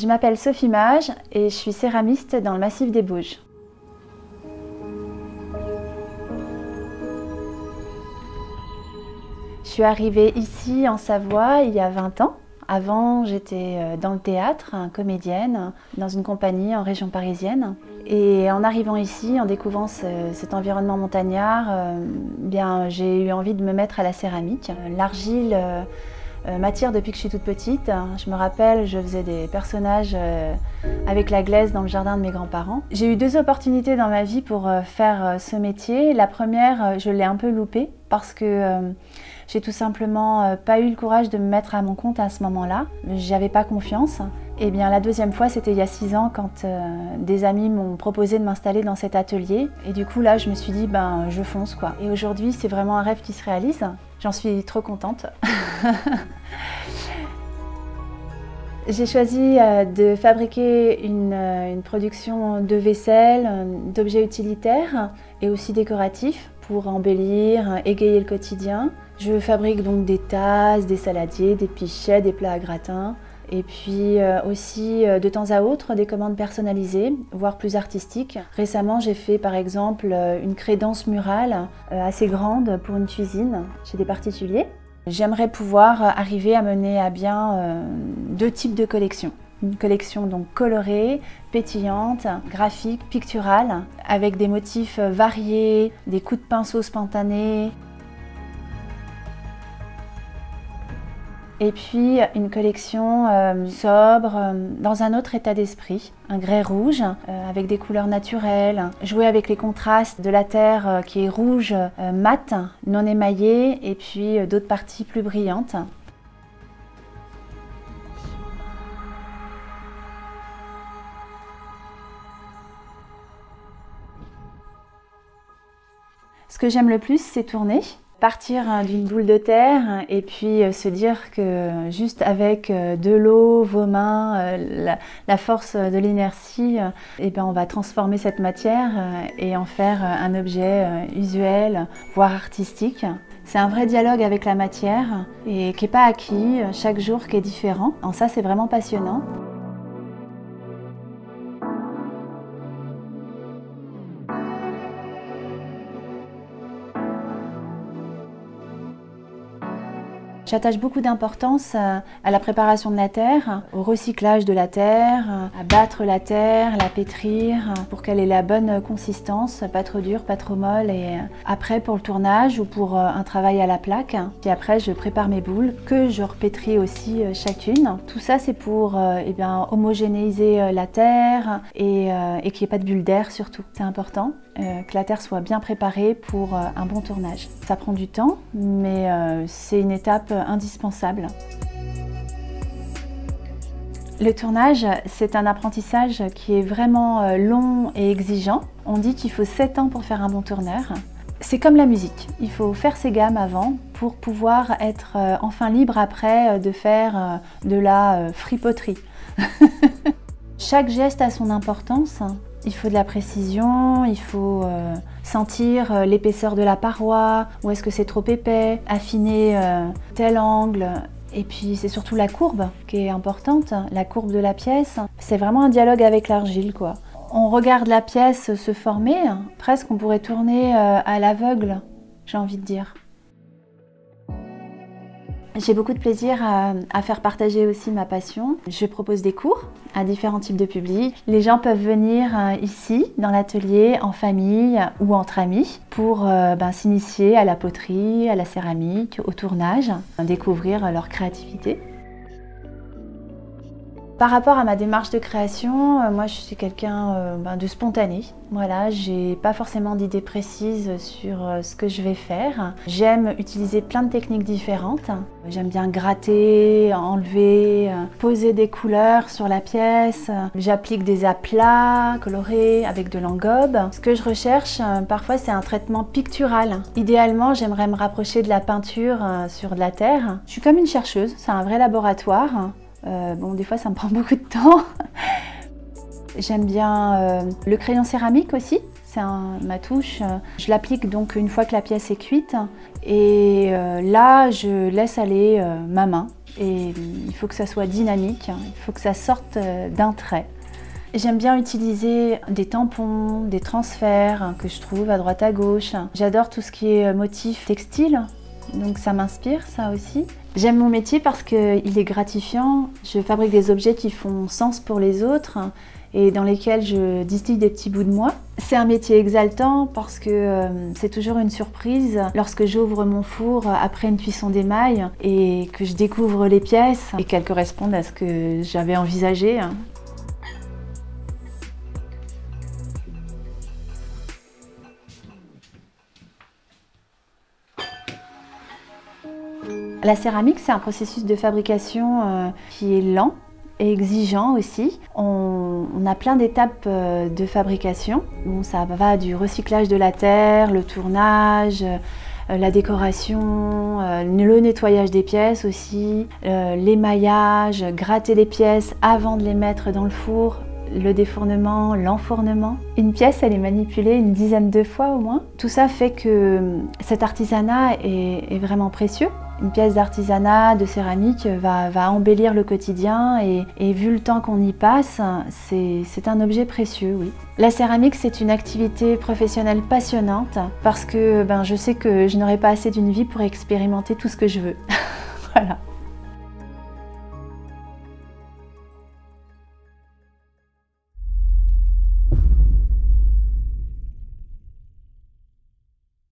Je m'appelle Sophie Mage et je suis céramiste dans le massif des Bauges. Je suis arrivée ici en Savoie il y a 20 ans. Avant, j'étais dans le théâtre, comédienne, dans une compagnie en région parisienne. Et en arrivant ici, en découvrant cet environnement montagnard, j'ai eu envie de me mettre à la céramique. L'argile m'attire depuis que je suis toute petite. Je me rappelle, je faisais des personnages avec la glaise dans le jardin de mes grands-parents. J'ai eu 2 opportunités dans ma vie pour faire ce métier. La première, je l'ai un peu loupée parce que j'ai tout simplement pas eu le courage de me mettre à mon compte à ce moment-là. J'avais pas confiance. Et bien la deuxième fois, c'était il y a 6 ans quand des amis m'ont proposé de m'installer dans cet atelier. Et du coup là, je me suis dit, je fonce quoi. Et aujourd'hui, c'est vraiment un rêve qui se réalise. J'en suis trop contente. J'ai choisi de fabriquer une production de vaisselle, d'objets utilitaires et aussi décoratifs pour embellir, égayer le quotidien. Je fabrique donc des tasses, des saladiers, des pichets, des plats à gratin. Et puis aussi de temps à autre des commandes personnalisées, voire plus artistiques. Récemment, j'ai fait par exemple une crédence murale assez grande pour une cuisine chez des particuliers. J'aimerais pouvoir arriver à mener à bien 2 types de collections. Une collection donc colorée, pétillante, graphique, picturale, avec des motifs variés, des coups de pinceau spontanés. Et puis une collection sobre, dans un autre état d'esprit, un grès rouge avec des couleurs naturelles, jouer avec les contrastes de la terre qui est rouge mat, non émaillée, et puis d'autres parties plus brillantes. Ce que j'aime le plus, c'est tourner. Partir d'une boule de terre et puis se dire que juste avec de l'eau, vos mains, la force de l'inertie, on va transformer cette matière et en faire un objet usuel, voire artistique. C'est un vrai dialogue avec la matière et qui n'est pas acquis, chaque jour qui est différent. En ça, c'est vraiment passionnant. J'attache beaucoup d'importance à la préparation de la terre, au recyclage de la terre, à battre la terre, la pétrir pour qu'elle ait la bonne consistance, pas trop dure, pas trop molle. Et après pour le tournage ou pour un travail à la plaque. Puis après je prépare mes boules que je repétris aussi chacune. Tout ça c'est pour homogénéiser la terre et qu'il n'y ait pas de bulles d'air surtout. C'est important que la terre soit bien préparée pour un bon tournage. Ça prend du temps mais c'est une étape indispensable. Le tournage, c'est un apprentissage qui est vraiment long et exigeant. On dit qu'il faut 7 ans pour faire un bon tourneur. C'est comme la musique, il faut faire ses gammes avant pour pouvoir être enfin libre après de faire de la fripoterie. Chaque geste a son importance. Il faut de la précision, il faut sentir l'épaisseur de la paroi, où est-ce que c'est trop épais, affiner tel angle. Et puis c'est surtout la courbe qui est importante, la courbe de la pièce. C'est vraiment un dialogue avec l'argile, quoi. On regarde la pièce se former, presque on pourrait tourner à l'aveugle, j'ai envie de dire. J'ai beaucoup de plaisir à faire partager aussi ma passion. Je propose des cours à différents types de publics. Les gens peuvent venir ici, dans l'atelier, en famille ou entre amis, pour s'initier à la poterie, à la céramique, au tournage, découvrir leur créativité. Par rapport à ma démarche de création, moi je suis quelqu'un de spontané. Voilà, j'ai pas forcément d'idée précise sur ce que je vais faire. J'aime utiliser plein de techniques différentes. J'aime bien gratter, enlever, poser des couleurs sur la pièce. J'applique des aplats colorés avec de l'engobe. Ce que je recherche parfois c'est un traitement pictural. Idéalement, j'aimerais me rapprocher de la peinture sur de la terre. Je suis comme une chercheuse, c'est un vrai laboratoire. Des fois ça me prend beaucoup de temps. J'aime bien le crayon céramique aussi, c'est ma touche. Je l'applique donc une fois que la pièce est cuite et là je laisse aller ma main. et il faut que ça soit dynamique, il faut que ça sorte d'un trait. J'aime bien utiliser des tampons, des transferts que je trouve à droite à gauche. J'adore tout ce qui est motif textile, donc ça m'inspire ça aussi. J'aime mon métier parce qu'il est gratifiant. Je fabrique des objets qui font sens pour les autres et dans lesquels je distille des petits bouts de moi. C'est un métier exaltant parce que c'est toujours une surprise lorsque j'ouvre mon four après une cuisson d'émail et que je découvre les pièces et qu'elles correspondent à ce que j'avais envisagé. La céramique, c'est un processus de fabrication qui est lent et exigeant aussi. On a plein d'étapes de fabrication. Bon, ça va du recyclage de la terre, le tournage, la décoration, le nettoyage des pièces aussi, l'émaillage, gratter les pièces avant de les mettre dans le four, le défournement, l'enfournement. Une pièce, elle est manipulée une dizaine de fois au moins. Tout ça fait que cet artisanat est vraiment précieux. Une pièce d'artisanat, de céramique va embellir le quotidien et vu le temps qu'on y passe, c'est un objet précieux, oui. La céramique, c'est une activité professionnelle passionnante parce que je sais que je n'aurai pas assez d'une vie pour expérimenter tout ce que je veux. Voilà.